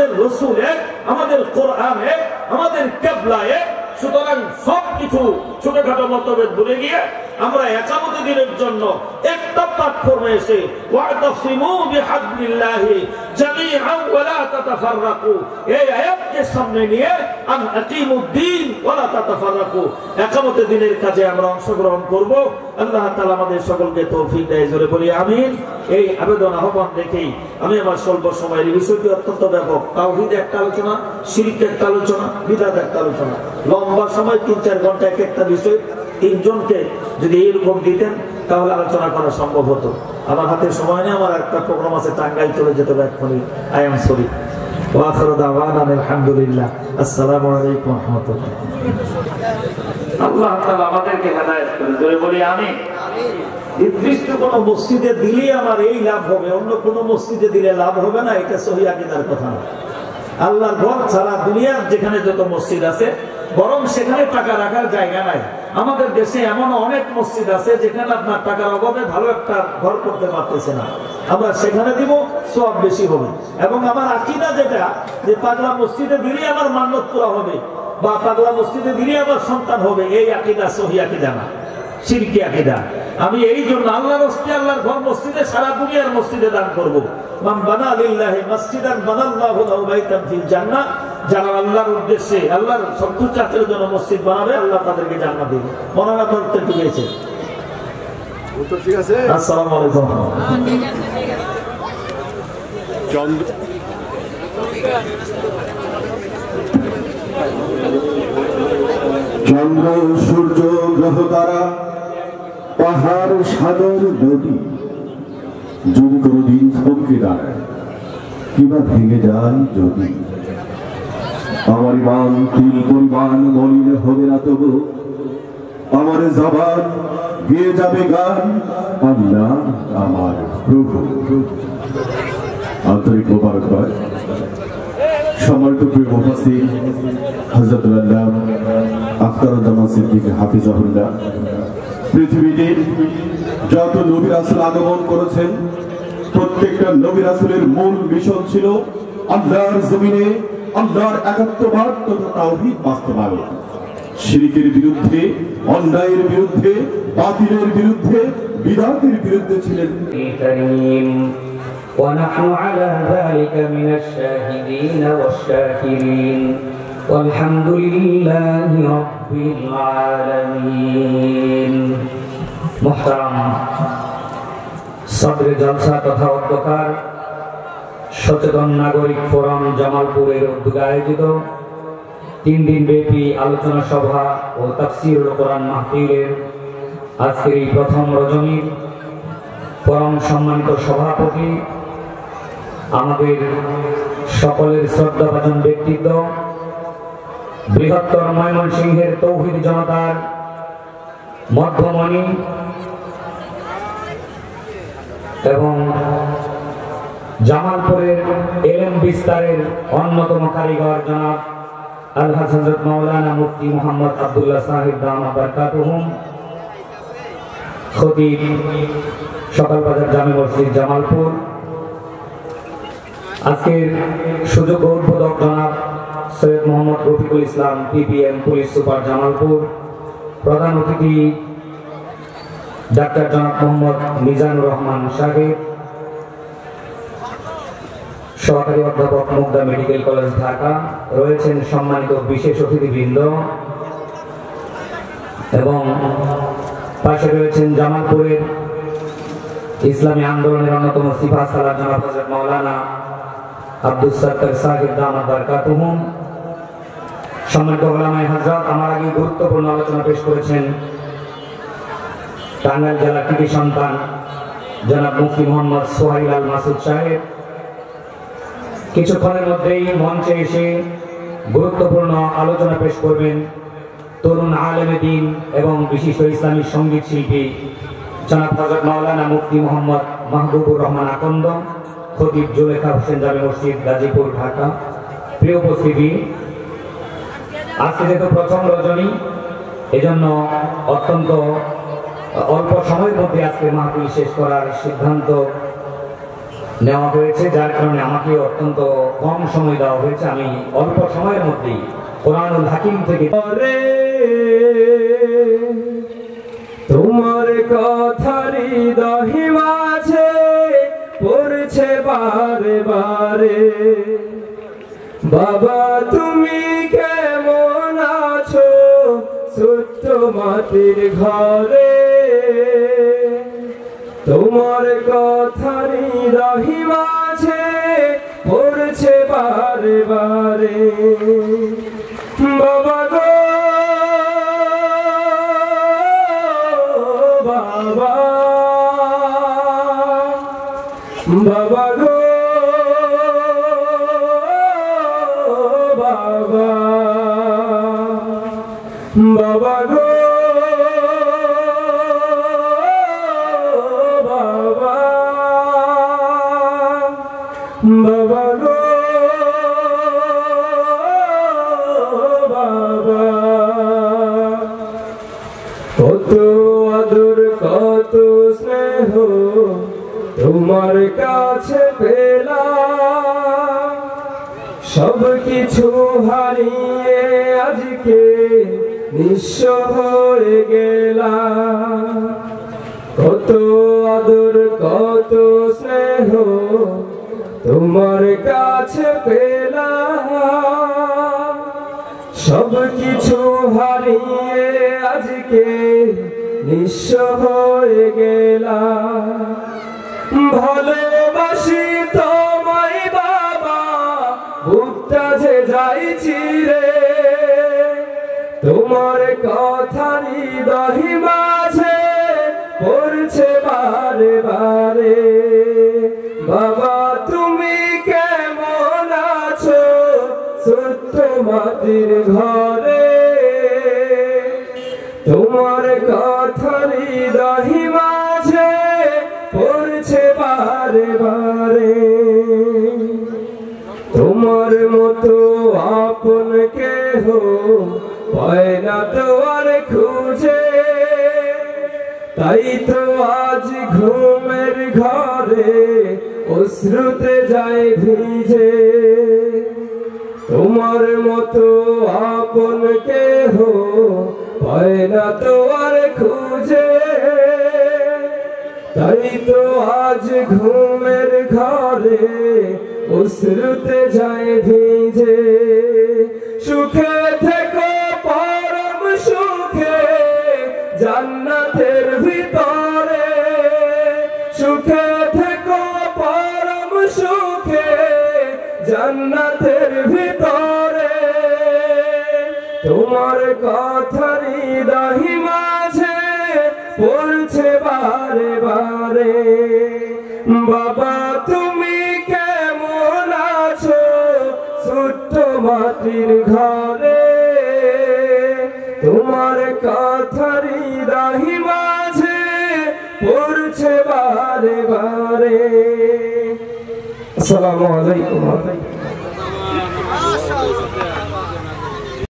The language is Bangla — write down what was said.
আমাদের রাসূল এক, আমাদের কোরআন এক, আমাদের কিবলা এক। সুতরাং সবকিছু ছোটখাটো মতভেদ ভুলে গিয়ে আমরা একামত দিনের জন্য একটা প্ল্যাটফর্মে এসে ওয়াতাসিমু বিহাবলিল্লাহি জামিআন ওয়া লা তাতাফাররাকু, এই আয়াতকে সামনে নিয়ে আন আকিমুদ্দিন ওয়া লা তাতাফাররাকু, একামত দিনের কাজে আমরা অংশগ্রহণ করব। আল্লাহ তাআলা আমাদের সকলকে তৌফিক দেয়, জোরে বলি আমিন। এই আবেদন আহ্বান দেখেই আমি আমার স্বল্প সময়ের বিষয়টি অত্যন্ত ব্যাপক, তাওহীদ একটা আলোচনা, শিরক একটা আলোচনা, বিদআত একটা আলোচনা, লম্বা সময় ৩-৪ ঘন্টা এক একটা বিষয়। ৩ জনকে যদি এইরকম দিতেন তাহলে আলোচনা করা সম্ভব হতো। আমার হাতে সময় নেই, আমার একটা প্রোগ্রাম আছে, টাঙ্গাইল চলে যেতে হবে এক্ষুনি। I am sorry. ওয়া আখিরু দাওয়ানা আলহামদুলিল্লাহ। আসসালামু আলাইকুম ওয়া রাহমাতুল্লাহ। আল্লাহ তাআলা আমাদেরকে হেদায়েত করুন, জোরে বলি আমিন। নির্দিষ্ট কোন মসজিদে দিলে আমার এই লাভ হবে, অন্য কোন মসজিদে দিলে লাভ হবে না, এটা সহিহ আকীদার কথা না। আল্লাহর ঘর ছাড়া দুনিয়ার যেখানে যত মসজিদ আছে, বরং সেখানে টাকা রাখার জায়গা নাই। আমাদের দেশে এমন অনেক মসজিদ আছে যেখানে আপনার টাকার অভাবে ভালো একটা ঘর করতে পারতেছে না, আমরা সেখানে দিব, সওয়াব বেশি হবে। এবং আমার আকীদা যেটা, যে পাগলা মসজিদে দিলে আমার মান্নত পুরা হবে, বা পাগলা মসজিদে দিলে আমার সন্তান হবে, এই আকীদা সহিহ আকীদা না, শিরকি আকীদা। আমি এই জন্য আল্লাহর রাস্তায় আল্লাহর ঘর মসজিদে, সারা দুনিয়ার মসজিদে দান করব। মান বানা লিল্লাহি মাসজিদান বানাল্লাহু লাহু বাইতান ফিল জান্নাহ, যারা আল্লাহর উদ্দেশ্যে আল্লাহর সন্তুষ্টির জন্য মসজিদ বানাবে, আল্লাহ তাদেরকে জান্নাত দিবে। মনে হয় আপনার উত্তর ঠিক আছে? উত্তর ঠিক আছে। আসসালামু আলাইকুম। ঠিক আছে, ঠিক আছে। চন্দ্র, সূর্য, গ্রহ, তারা, পাহাড়, সাগর, নদী যদি কোনদিন থমকে দাঁড়ায় কিংবা ভেঙে যায়, যদি আমার ইমান তিল পরিমাণ মলিন হবে না, তবু আমার জবান গেয়ে যাবে গান, আল্লাহ আমার প্রভু। আন্তরিক মোবারকবাদ। সম্মানিত প্রিয় মুফাসসির হযরতুল আল্লামা আখতারুজ্জামান সিদ্দিকী হাফিজাহুল্লাহ, পৃথিবীতে যত নবী রাসূল আগমন করেছেন, প্রত্যেকটা নবী রাসূলের মূল মিশন ছিল আল্লাহর জমিনে আল্লাহর একাত্মবাদ তথা তাওহীদ বাস্তবায়ন। শিরকের বিরুদ্ধে, অন্যায়ের বিরুদ্ধে, বাতিলের বিরুদ্ধে, বিদআতের বিরুদ্ধে ছিলেন। ونحن على ذلك من الشاهدين والشاكرين والحمد لله رب العالمين। محترم সদরে জলসা তথা অধ্যকার সচেতন নাগরিক ফোরাম জামালপুরের উদ্যোগে আয়োজিত 3 দিন ব্যাপী আলোচনা সভা ও তাফসীরুল কোরআন মাহফিলের আজকের এই প্রথম রজনীর পরম সম্মানিত সভাপতি, আমাদের সকলের শ্রদ্ধাভাজন ব্যক্তিত্ব, বৃহত্তর ময়মনসিংহের তৌহিদ জনতার মধ্যমণি এবং জামালপুরের এলেম বিস্তারের অন্যতম কারিগর জনাব আলহাজ হযরত মাওলানা মুফতি মুহাম্মদ আব্দুল্লাহ সাহেব দামাত বারাকাতুহুম, খতিব সকালবাজার জামে মসজিদ জামালপুর, আজকের সুযোগ্য উদ্বোধক জনাব Syed Mohammad Rafiqul Islam PPM police super Jamalpur, প্রধান অতিথি ডাক্তার জনাব মোহাম্মদ মিজানুর রহমান সাহেব, সহকারী অধ্যাপক মুগদা মেডিকেল কলেজ ঢাকা, রয়েছেন সম্মানিত বিশেষ অতিথিবৃন্দ এবং পাশে রয়েছেন জামালপুরের ইসলামী আন্দোলনের অন্যতম সিপাহ সালার জনাব হযরত মাওলানা আব্দুস সাত্তার সাহেব দামাত বারাকাতুহুম। সম্মানিত উলামায়ে হযরত, আমার আগে গুরুত্বপূর্ণ আলোচনা পেশ করেছেন টাঙ্গাইল জেলার কৃতি সন্তান জনাব মুফতি মোহাম্মদ সোহাইল আল মাসুদ সাহেব। কিছুক্ষণের মধ্যেই মঞ্চে এসে গুরুত্বপূর্ণ আলোচনা পেশ করবেন তরুণ আলেমে দ্বীন এবং বিশিষ্ট ইসলামী সঙ্গীত শিল্পী জনাব হযরত মাওলানা মুফতি মোহাম্মদ মাহবুবুর রহমান আকন্দ, খতিব জুলেখা হোসেন জামে মসজিদ গাজীপুর ঢাকা। প্রিয় উপস্থিতি, আজকে যেহেতু প্রথম রজনী, এজন্য অত্যন্ত অল্প সময়ের মধ্যে আজকে মাহফিল শেষ করার সিদ্ধান্ত নেওয়া হয়েছে, যার কারণে আমাকে অত্যন্ত কম সময় দেওয়া হয়েছে। আমি অল্প সময়ের মধ্যেই কোরআনুল হাকিম থেকে তোমার কথা হৃদয় মাঝে পড়ছে বারে বারে, বাবা তুমি কেমন আছো ছোট্ট মাটির ঘরে। তোমার কথা হৃদয় মাঝে পড়ছে বারে বারে, বাবা গো বাবা, বাবা গো বাবা, বাবা গো বাবা, বাবা গো বাবা। কত আদর কত স্নেহ তোমার কাছে পেলাম, সব কিছু হারিয়ে আজকে নিঃস্ব হয়ে গেলাম। কত আদর কত স্নেহ তোমার কাছে পেলাম, সব কিছু হারিয়ে আজকে নিঃস্ব হয়ে গেলাম। ভালোবাসি তোমায় বাবা, বুকটা যে যাইছি রে, তোমার কথা হৃদয় মাঝে পড়ছে বারে বারে, বাবা তুমি কেমন আছো ছোট্ট মাটির ঘরে। তোমার কথা হৃদয় মাঝে পড়ছে বারে বারে, তোমার মতো আপন কেহ পায় না তো আর খুঁজে, তাই তো আজ ঘুমের ঘরে অশ্রুতে যায় ভিজে। তোমার মতো আপন কেহ পায় না তো আর খুঁজে, তাই তো আজ ঘুমের ঘরে অশ্রুতে যায় ভিজে। সুখে থেকো পরম সুখে জান্নাতের ভিতরে, সুখে থেকো পরম সুখে জান্নাতের ভিতরে। তোমার কথা হৃদয় মাঝে পড়ছে বারে বারে, বাবা তুমি কেমন আছো ছোট্ট মাটির ঘরে। তোমার কথা হৃদয় মাঝে পড়ছে বারে বারে। আসসালামু আলাইকুম।